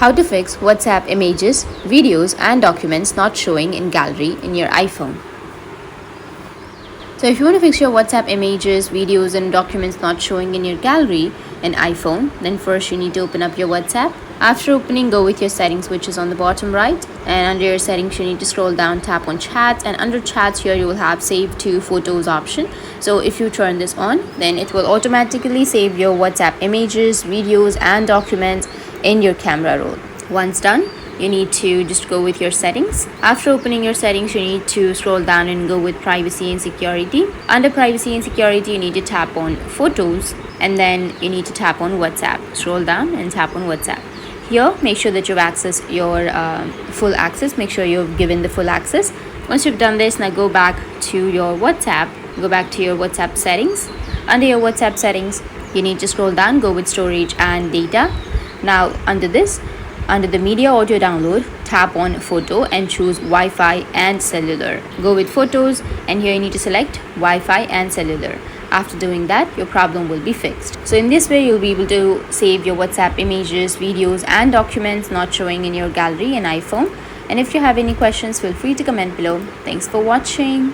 How to fix WhatsApp images, videos, and documents not showing in gallery in your iPhone. So if you want to fix your WhatsApp images, videos, and documents not showing in your gallery in iPhone, then first you need to open up your WhatsApp. After opening, go with your settings, which is on the bottom right, and under your settings you need to scroll down, tap on chats, and under chats here you will have save to photos option. So if you turn this on, then it will automatically save your WhatsApp images, videos, and documents in your camera roll. Once done, you need to just go with your settings. After opening your settings, you need to scroll down and go with privacy and security. Under privacy and security, you need to tap on photos, and then you need to tap on WhatsApp. Scroll down and tap on WhatsApp. Here, make sure that you've accessed your full access. Make sure you've given the full access. Once you've done this, now go back to your WhatsApp. Go back to your WhatsApp settings. Under your WhatsApp settings, you need to scroll down, go with storage and data. Now under this, under the media audio download, tap on photo and choose Wi-Fi and cellular. Go with photos, and here you need to select Wi-Fi and cellular. After doing that, your problem will be fixed. So in this way, you'll be able to save your WhatsApp images, videos, and documents not showing in your gallery in iPhone. And if you have any questions, feel free to comment below. Thanks for watching.